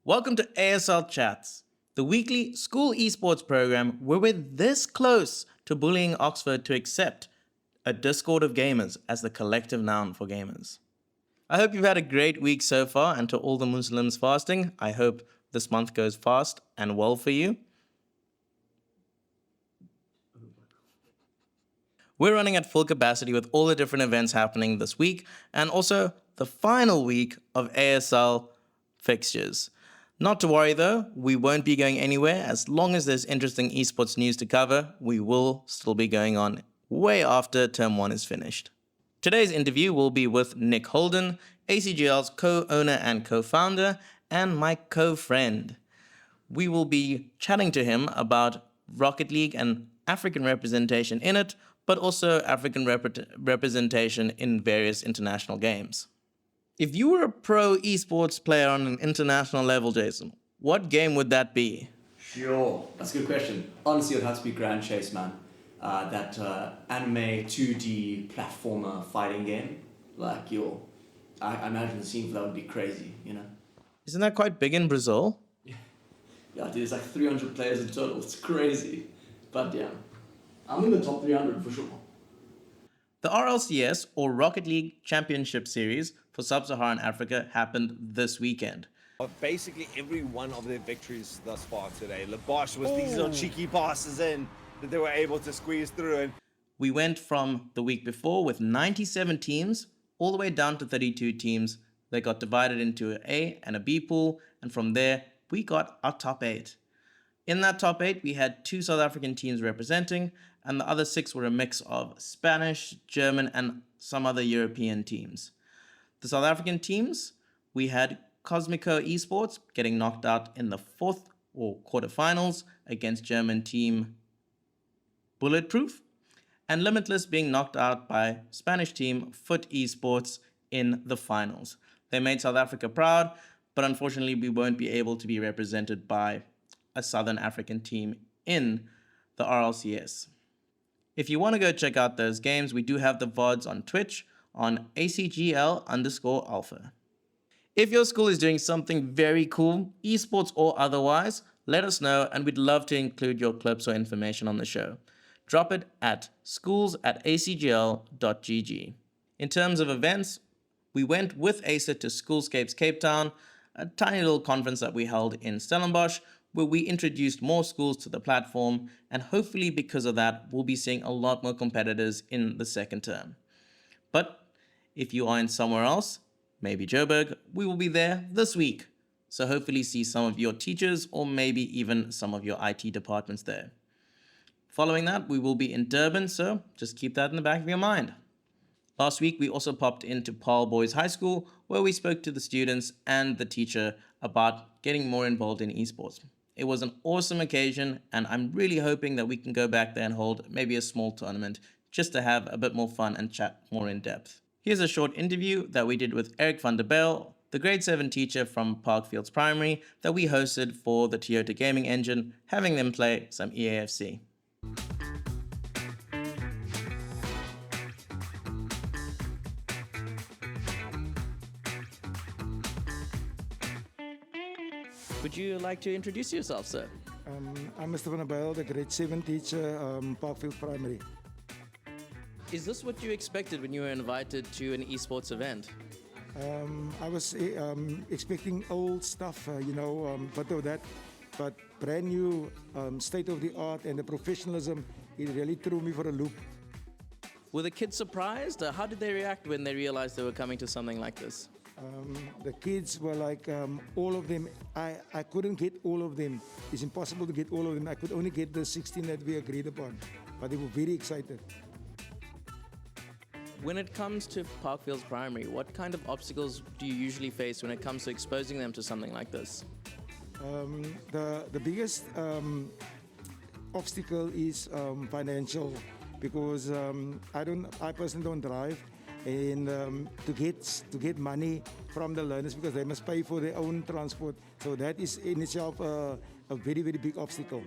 Welcome to ASL Chats, the weekly school esports program where we're this close to bullying Oxford to accept a Discord of gamers as the collective noun for gamers. I hope you've had a great week so far, and to all the Muslims fasting, I hope this month goes fast and well for you. We're running at full capacity with all the different events happening this week and also the final week of ASL fixtures. Not to worry though, we won't be going anywhere. As long as there's interesting esports news to cover, we will still be going on way after Term 1 is finished. Today's interview will be with Nick Holden, ACGL's co-owner and co-founder, and my co-friend. We will be chatting to him about Rocket League and African representation in it, but also African representation in various international games. If you were a pro esports player on an international level, Jason, what game would that be? Sure, that's a good question. Honestly, it would have to be Grand Chase, man. That anime 2D platformer fighting game. Like, I imagine the scene for that would be crazy, you know? Isn't that quite big in Brazil? Yeah, dude, it's like 300 players in total. It's crazy. But yeah, I'm in the top 300 for sure. The RLCS, or Rocket League Championship Series for Sub-Saharan Africa, happened this weekend. Basically every one of their victories thus far today. Labosh was these little cheeky passes in that they were able to squeeze through. And We went from the week before with 97 teams all the way down to 32 teams. They got divided into an A and a B pool, and from there we got our top 8. In that top 8, we had 2 South African teams representing, and the other 6 were a mix of Spanish, German, and some other European teams. The South African teams, we had Cosmico Esports getting knocked out in the 4th or quarterfinals against German team Bulletproof, and Limitless being knocked out by Spanish team Foot Esports in the finals. They made South Africa proud, but unfortunately we won't be able to be represented by a Southern African team in the RLCS. If you want to go check out those games, we do have the VODs on Twitch on ACGL_alpha. If your school is doing something very cool, esports or otherwise, let us know and we'd love to include your clips or information on the show. Drop it at schools@acgl.gg. In terms of events, we went with ACET to Schoolscapes Cape Town, a tiny little conference that we held in Stellenbosch, where we introduced more schools to the platform, and hopefully because of that, we'll be seeing a lot more competitors in the second term. But if you are in somewhere else, maybe Joburg, we will be there this week. So hopefully see some of your teachers or maybe even some of your IT departments there. Following that, we will be in Durban, so just keep that in the back of your mind. Last week, we also popped into Paarl Boys High School, where we spoke to the students and the teacher about getting more involved in esports. It was an awesome occasion, and I'm really hoping that we can go back there and hold maybe a small tournament just to have a bit more fun and chat more in depth. Here's a short interview that we did with Eric van der Bijl, the grade 7 teacher from Parkfields Primary that we hosted for the Toyota Gaming Engine, having them play some EAFC. Would you like to introduce yourself, sir? I'm Mr. van der Bijl, the grade 7 teacher, Parkfield Primary. Is this what you expected when you were invited to an esports event? I was expecting old stuff, but of that, but brand new, state of the art and the professionalism, it really threw me for a loop. Were the kids surprised? How did they react when they realized they were coming to something like this? The kids were like, all of them, I couldn't get all of them. It's impossible to get all of them. I could only get the 16 that we agreed upon, but they were very excited. When it comes to Parkfields Primary, what kind of obstacles do you usually face when it comes to exposing them to something like this? The biggest obstacle is financial, because I personally don't drive, and to get money from the learners, because they must pay for their own transport. So that is in itself a very, very big obstacle.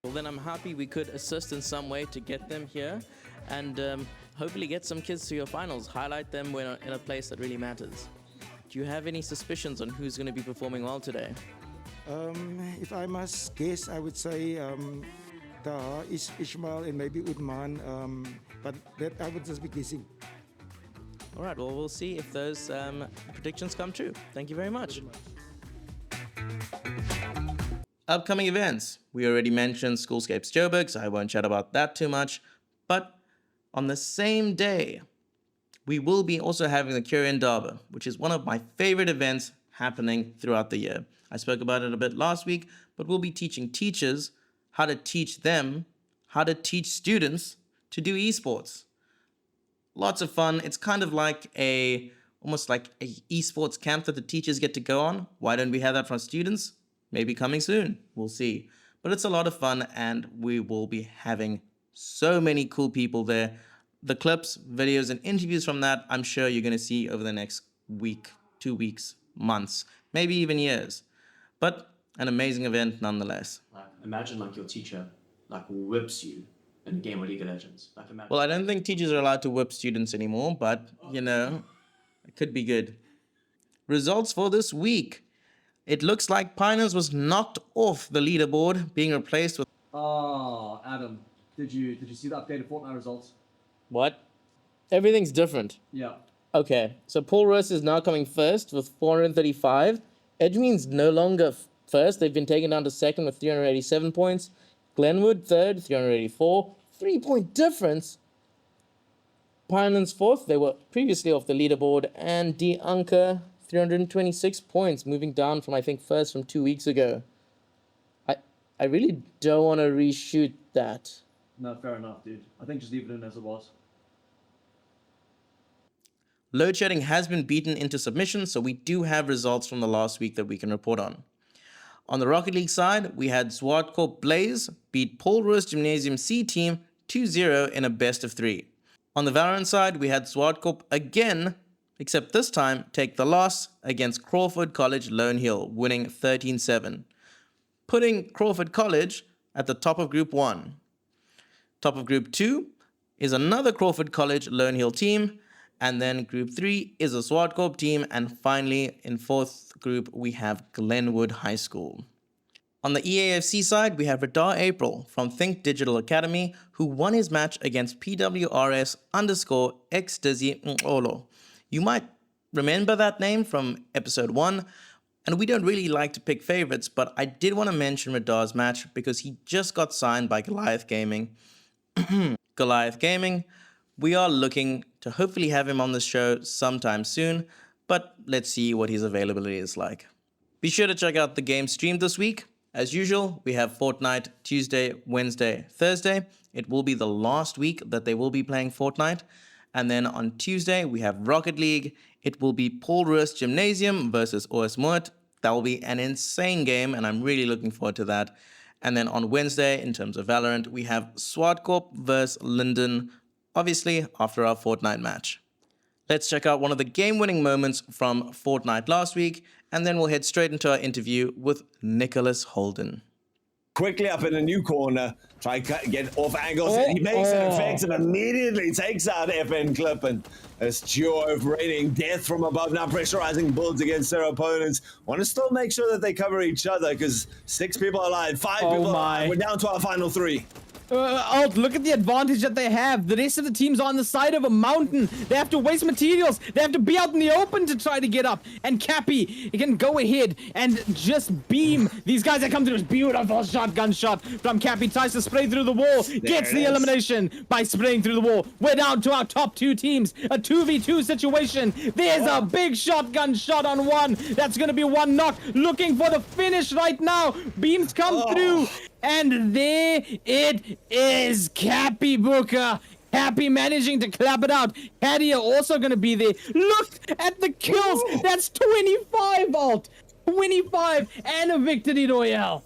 Well, then I'm happy we could assist in some way to get them here and hopefully get some kids to your finals, highlight them when in a place that really matters. Do you have any suspicions on who's going to be performing well today? If I must guess, I would say Taha, Ishmael, and maybe Udman. But that I would just be guessing. All right, well, we'll see if those predictions come true. Thank you very much. Upcoming events. We already mentioned Schoolscapes Joburg, so I won't chat about that too much. But on the same day, we will be also having the Curian Derby, which is one of my favorite events happening throughout the year. I spoke about it a bit last week, but we'll be teaching teachers how to teach them how to teach students to do esports. Lots of fun. It's kind of like almost like a esports camp that the teachers get to go on. Why don't we have that for students? Maybe coming soon. We'll see. But it's a lot of fun, and we will be having so many cool people there. The clips, videos, and interviews from that, I'm sure you're going to see over the next week, 2 weeks, months, maybe even years. But an amazing event nonetheless. Like, imagine like your teacher like whips you in a game of League of Legends. Like imagine. Well, I don't think teachers are allowed to whip students anymore, but, it could be good. Results for this week. It looks like Pioneers was knocked off the leaderboard, being replaced with... Oh, Adam, did you see the updated Fortnite results? What? Everything's different. Yeah. Okay, so Paul Ross is now coming first with 435. Edwin's no longer first. They've been taken down to second with 387 points. Glenwood third, 384. 3-point difference. Pinelands fourth. They were previously off the leaderboard. And D. Anker, 326 points, moving down from, I think, first from 2 weeks ago. I really don't want to reshoot that. No, fair enough, dude. I think just leave it in as it was. Load shedding has been beaten into submission, so we do have results from the last week that we can report on. On the Rocket League side, we had Zwartkorp Blaze beat Paul Roos Gymnasium C team 2-0 in a best of 3. On the Valorant side, we had Zwartkorp again, except this time take the loss against Crawford College Lone Hill, winning 13-7, putting Crawford College at the top of Group 1. Top of Group 2 is another Crawford College Lone Hill team, and then Group 3 is a Zwartkorp team, and finally, in fourth group, we have Glenwood High School. On the EAFC side, we have Radar April from Think Digital Academy, who won his match against PWRS_X-Dizzy Ngolo. You might remember that name from episode 1, and we don't really like to pick favorites, but I did want to mention Radar's match because he just got signed by Goliath Gaming. Goliath Gaming, we are looking to hopefully have him on the show sometime soon, but let's see what his availability is like. Be sure to check out the game streamed this week. As usual, we have Fortnite Tuesday, Wednesday, Thursday. It will be the last week that they will be playing Fortnite. And then on Tuesday, we have Rocket League. It will be Paul Roos Gymnasium versus OS Moort. That will be an insane game, and I'm really looking forward to that. And then on Wednesday, in terms of Valorant, we have Zwartkorp versus Linden, obviously after our Fortnite match. Let's check out one of the game-winning moments from Fortnite last week, and then we'll head straight into our interview with Nicholas Holden. Quickly up in a new corner, try to get off angles, and he makes an effect and immediately takes out FN Clip, and as duo raining death from above, now pressurizing builds against their opponents. Want to still make sure that they cover each other, because 6 people alive, 5 people alive. We're down to our final 3. Alt, look at the advantage that they have. The rest of the team's on the side of a mountain. They have to waste materials. They have to be out in the open to try to get up. And Cappy can go ahead and just beam these guys that come through. Beautiful shotgun shot from Cappy. Tries to spray through the wall. Gets the elimination by spraying through the wall. We're down to our top 2 teams. A 2v2 situation. There's a big shotgun shot on one. That's going to be one knock. Looking for the finish right now. Beams come through. And there it is, Cappy Booker. Cappy managing to clap it out. Caddy are also going to be there. Look at the kills. That's 25, Alt. 25 and a victory royale.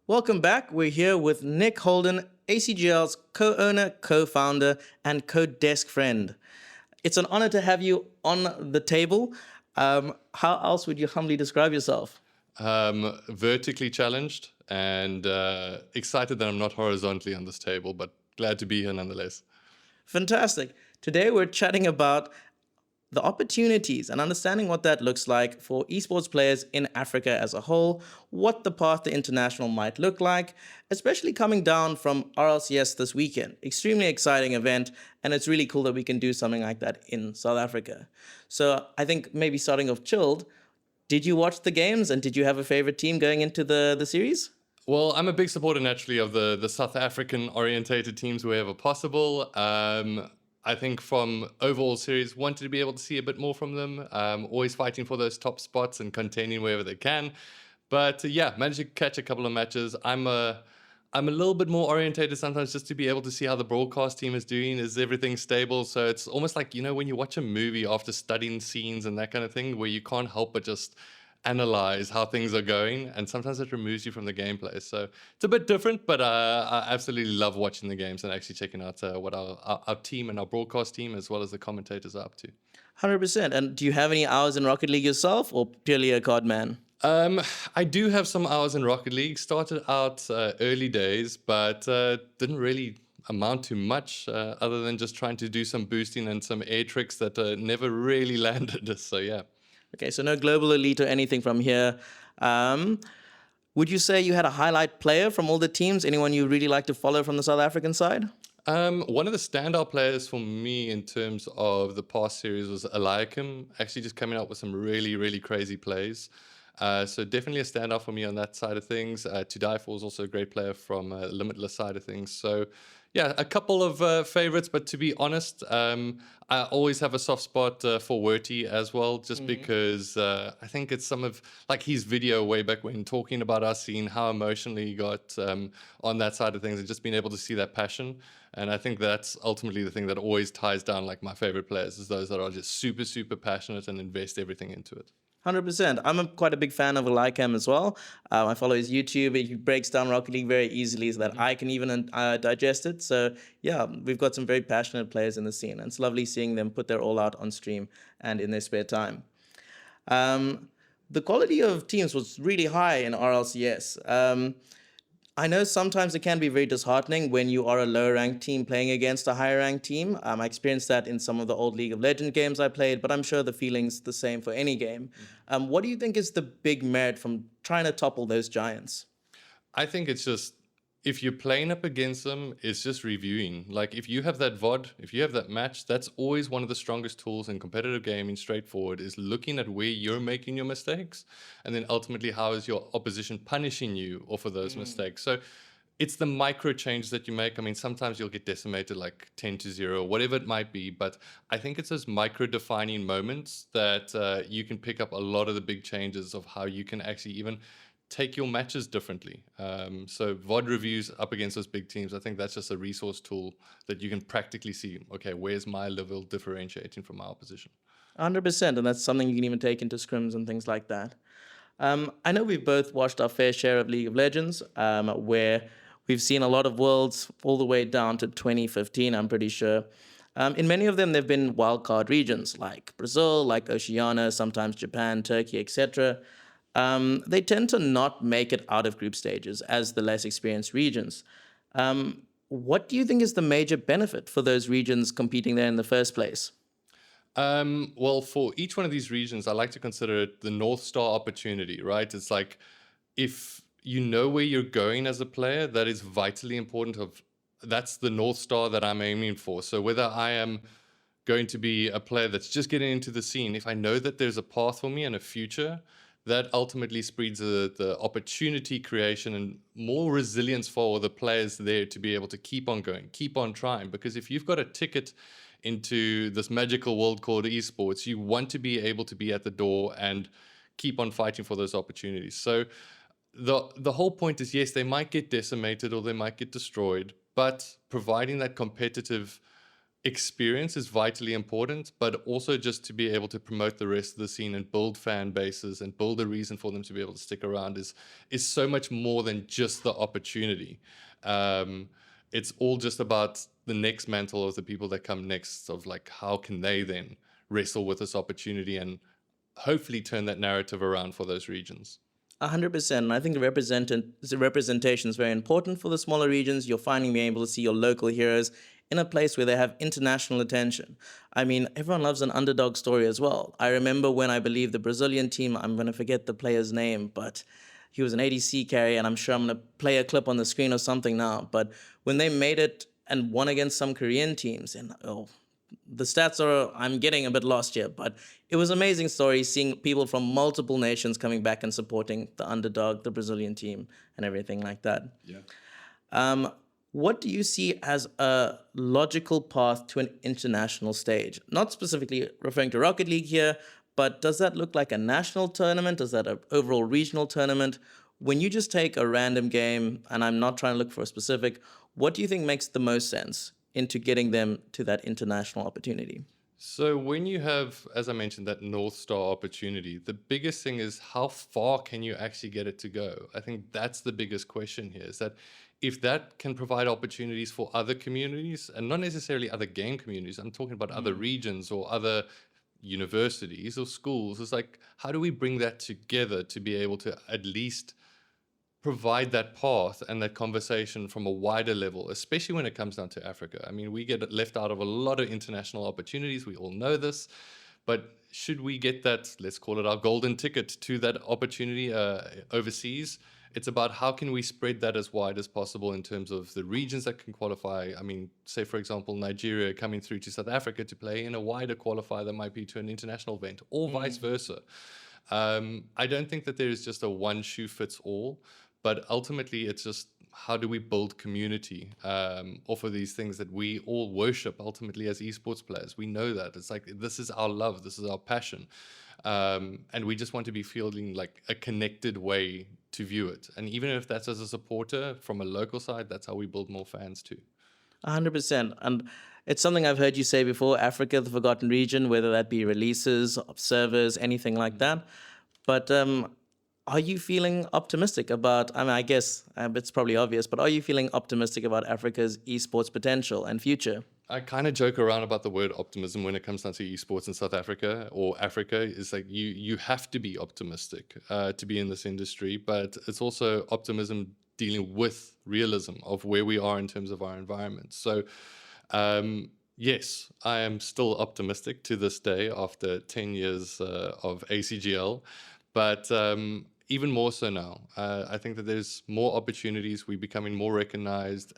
Welcome back. We're here with Nick Holden, ACGL's co-owner, co-founder, and co-desk friend. It's an honor to have you on the table. How else would you humbly describe yourself? Vertically challenged and excited that I'm not horizontally on this table, but glad to be here nonetheless. Fantastic. Today we're chatting about the opportunities and understanding what that looks like for esports players in Africa as a whole, what the path to international might look like, especially coming down from RLCS this weekend. Extremely exciting event, and it's really cool that we can do something like that in South Africa. So I think maybe starting off chilled, did you watch the games and did you have a favorite team going into the series? Well, I'm a big supporter naturally of the South African orientated teams wherever possible. I think from overall series, wanted to be able to see a bit more from them. Always fighting for those top spots and containing wherever they can. But yeah, managed to catch a couple of matches. I'm a little bit more orientated sometimes just to be able to see how the broadcast team is doing. Is everything stable? So it's almost like, when you watch a movie after studying scenes and that kind of thing, where you can't help but just analyze how things are going, and sometimes it removes you from the gameplay. So it's a bit different, but I absolutely love watching the games and actually checking out what our team and our broadcast team as well as the commentators are up to. 100%. And do you have any hours in Rocket League yourself, or purely a COD man? I do have some hours in Rocket League. Started out early days, but didn't really amount to much other than just trying to do some boosting and some air tricks that never really landed. So yeah. Okay, so no global elite or anything from here. Would you say you had a highlight player from all the teams? Anyone you really like to follow from the South African side? One of the standout players for me in terms of the past series was Eliakim, actually just coming up with some really, really crazy plays. So definitely a standout for me on that side of things. To Die For is also a great player from Limitless side of things. So yeah, a couple of favorites, but to be honest, I always have a soft spot for Werty as well, just because I think it's some of like his video way back when talking about us, seeing how emotionally he got on that side of things and just being able to see that passion. And I think that's ultimately the thing that always ties down like my favorite players is those that are just super, super passionate and invest everything into it. 100%. Quite a big fan of Eliakim as well. I follow his YouTube. He breaks down Rocket League very easily so that I can even digest it. So yeah, we've got some very passionate players in the scene. And it's lovely seeing them put their all out on stream and in their spare time. The quality of teams was really high in RLCS. I know sometimes it can be very disheartening when you are a low-ranked team playing against a higher-ranked team. I experienced that in some of the old League of Legends games I played, but I'm sure the feeling's the same for any game. What do you think is the big merit from trying to topple those giants? I think it's just, if you're playing up against them, it's just reviewing. Like if you have that VOD, if you have that match, that's always one of the strongest tools in competitive gaming, straightforward, is looking at where you're making your mistakes. And then ultimately, how is your opposition punishing you off of those mistakes? So it's the micro change that you make. I mean, sometimes you'll get decimated like 10-0, whatever it might be. But I think it's those micro defining moments that you can pick up a lot of the big changes of how you can actually even take your matches differently. So VOD reviews up against those big teams, I think that's just a resource tool that you can practically see, okay, where's my level differentiating from my opposition? 100%, and that's something you can even take into scrims and things like that. I know we've both watched our fair share of League of Legends, where we've seen a lot of worlds all the way down to 2015, I'm pretty sure. In many of them, there have been wildcard regions like Brazil, like Oceania, sometimes Japan, Turkey, etc. They tend to not make it out of group stages as the less experienced regions. What do you think is the major benefit for those regions competing there in the first place? Well, for each one of these regions, I like to consider it the North Star opportunity, right? It's like if you know where you're going as a player, that is vitally important. That's the North Star that I'm aiming for. So whether I am going to be a player that's just getting into the scene, if I know that there's a path for me and a future, that ultimately spreads the opportunity creation and more resilience for the players there to be able to keep on going, keep on trying. Because if you've got a ticket into this magical world called esports, you want to be able to be at the door and keep on fighting for those opportunities. So the whole point is, yes, they might get decimated or they might get destroyed, but providing that competitive experience is vitally important, but also just to be able to promote the rest of the scene and build fan bases and build a reason for them to be able to stick around is so much more than just the opportunity. It's all just about the next mantle of the people that come next, of like how can they then wrestle with this opportunity and hopefully turn that narrative around for those regions. 100%. And I think the representation is very important for the smaller regions. You're finally being able to see your local heroes in a place where they have international attention. I mean, everyone loves an underdog story as well. I remember when I believe the Brazilian team, I'm going to forget the player's name, but he was an ADC carrier, and I'm sure I'm going to play a clip on the screen or something now. But when they made it and won against some Korean teams, and the stats are, I'm getting a bit lost here, but it was an amazing story seeing people from multiple nations coming back and supporting the underdog, the Brazilian team, and everything like that. Yeah. What do you see as a logical path to an international stage? Not specifically referring to Rocket League here, but does that look like a national tournament? Is that an overall regional tournament? When you just take a random game, and I'm not trying to look for a specific, what do you think makes the most sense into getting them to that international opportunity? So when you have, as I mentioned, that North Star opportunity, the biggest thing is how far can you actually get it to go? I think that's the biggest question here, is that if that can provide opportunities for other communities, and not necessarily other game communities, I'm talking about other regions or other universities or schools, it's like, how do we bring that together to be able to at least provide that path and that conversation from a wider level, especially when it comes down to Africa? I mean, we get left out of a lot of international opportunities. We all know this. But should we get that, let's call it our golden ticket to that opportunity overseas, it's about how can we spread that as wide as possible in terms of the regions that can qualify. I mean, say, for example, Nigeria coming through to South Africa to play in a wider qualifier that might be to an international event, or vice versa. I don't think that there is just a one shoe fits all, but ultimately it's just how do we build community off of these things that we all worship ultimately as esports players. We know that. It's like, this is our love, this is our passion. And we just want to be feeling like a connected way to view it. And even if that's as a supporter from a local side, that's how we build more fans too. 100%. And it's something I've heard you say before, Africa, the forgotten region, whether that be releases, servers, anything like that. But are you feeling optimistic about, I mean, I guess it's probably obvious, but are you feeling optimistic about Africa's esports potential and future? I kind of joke around about the word optimism when it comes down to esports in South Africa or Africa. It's like you have to be optimistic to be in this industry, but it's also optimism dealing with realism of where we are in terms of our environment. So yes, I am still optimistic to this day after 10 years of ACGL, but even more so now. I think that there's more opportunities. We're becoming more recognized.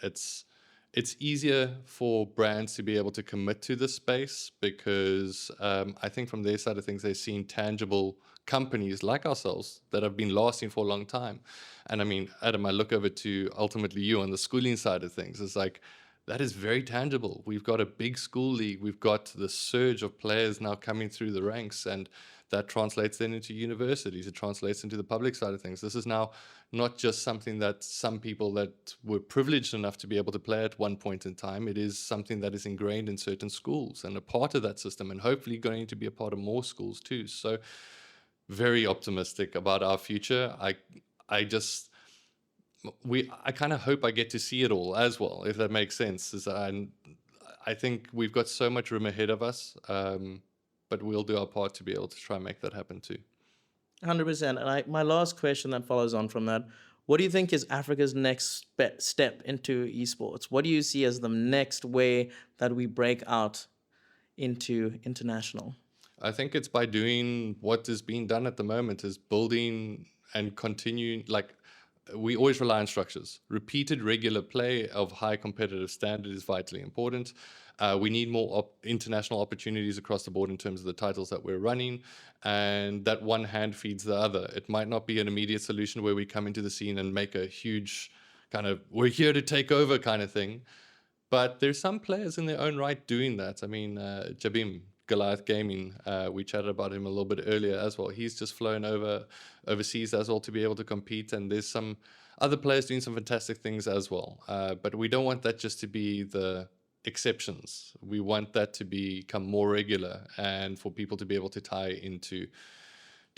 It's easier for brands to be able to commit to this space because I think from their side of things, they're seeing tangible companies like ourselves that have been lasting for a long time. And I mean, Adam, I look over to ultimately you on the schooling side of things. It's like, that is very tangible. We've got a big school league. We've got the surge of players now coming through the ranks, and that translates then into universities. It translates into the public side of things. This is now not just something that some people that were privileged enough to be able to play at one point in time. It is something that is ingrained in certain schools and a part of that system, and hopefully going to be a part of more schools too. So very optimistic about our future. I kind of hope I get to see it all as well, if that makes sense. I think we've got so much room ahead of us, but we'll do our part to be able to try and make that happen too. 100%. And my last question that follows on from that, what do you think is Africa's next step into esports? What do you see as the next way that we break out into international? I think it's by doing what is being done at the moment, is building and continuing, like, we always rely on structures. Repeated regular play of high competitive standard is vitally important. We need more international opportunities across the board in terms of the titles that we're running, and that one hand feeds the other. It might not be an immediate solution where we come into the scene and make a huge kind of, we're here to take over kind of thing. But there's some players in their own right doing that. I mean, Jabim, Goliath Gaming, we chatted about him a little bit earlier as well. He's just flown overseas as well to be able to compete, and there's some other players doing some fantastic things as well. But we don't want that just to be the exceptions. We want that to become more regular and for people to be able to tie into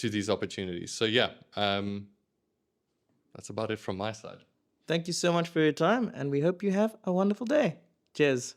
these opportunities. So yeah, that's about it from my side. Thank you so much for your time, and we hope you have a wonderful day. Cheers.